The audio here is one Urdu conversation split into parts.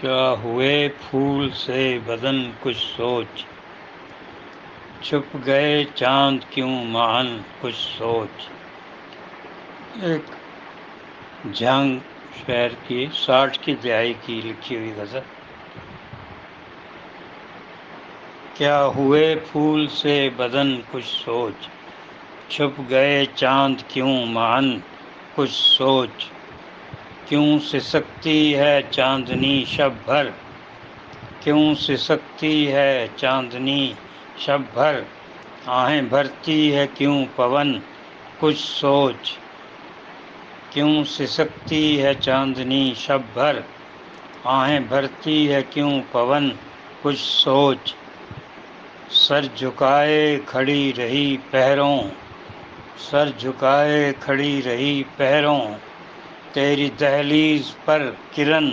کیا ہوئے پھول سے بدن کچھ سوچ، چھپ گئے چاند کیوں مہن کچھ سوچ۔ ایک جھنگ شعر کی 60 کی دہائی کی لکھی ہوئی غزل۔ کیا ہوئے پھول سے بدن کچھ سوچ، چھپ گئے چاند کیوں مہن کچھ سوچ۔ کیوں سسکتی ہے چاندنی شب بھر، کیوں سسکتی ہے چاندنی شب بھر۔ آہیں بھرتی ہے کیوں پون کچھ سوچ، کیوں سسکتی ہے چاندنی شب بھر۔ آہیں بھرتی ہے کیوں پون کچھ سوچ۔ سر جھکائے کھڑی رہی پہروں، سر جھکائے کھڑی رہی پہروں۔ تیری دہلیز پر کرن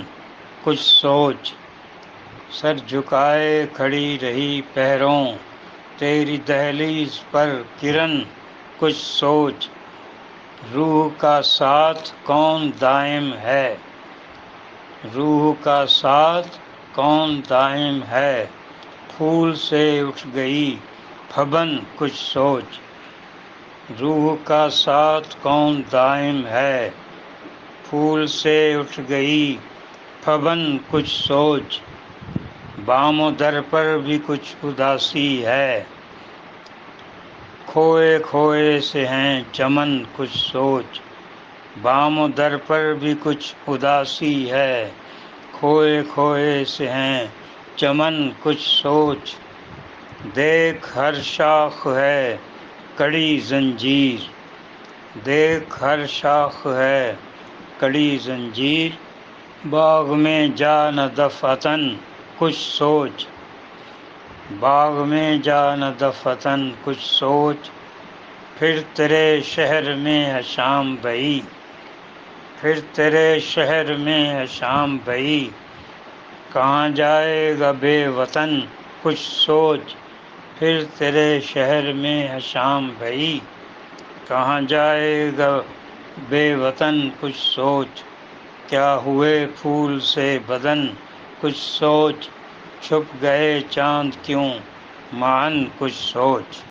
کچھ سوچ، سر جھکائے کھڑی رہی پہروں۔ تیری دہلیز پر کرن کچھ سوچ۔ روح کا ساتھ کون دائم ہے، روح کا ساتھ کون دائم ہے۔ پھول سے اٹھ گئی پھبن کچھ سوچ، روح کا ساتھ کون دائم ہے۔ پھول سے اٹھ گئی پھبن کچھ سوچ۔ بام و در پر بھی کچھ اداسی ہے، کھوئے کھوئے سے ہیں چمن کچھ سوچ۔ بام و در پر بھی کچھ اداسی ہے، کھوئے کھوئے سے ہیں چمن کچھ سوچ۔ دیکھ ہر شاخ ہے کڑی زنجیر، دیکھ ہر شاخ ہے کڑی زنجیر۔ باغ میں جا نہ دفعتاً کچھ سوچ، باغ میں جا نہ دفعتاً کچھ سوچ۔ پھر تیرے شہر میں ہے شام بہی، پھر تیرے شہر میں ہے شام بہی۔ کہاں جائے گا بے وطن کچھ سوچ، پھر تیرے شہر میں ہے شام بہی۔ کہاں جائے گا بے وطن کچھ سوچ۔ کیا ہوئے پھول سے بدن کچھ سوچ، چھپ گئے چاند کیوں مہن کچھ سوچ۔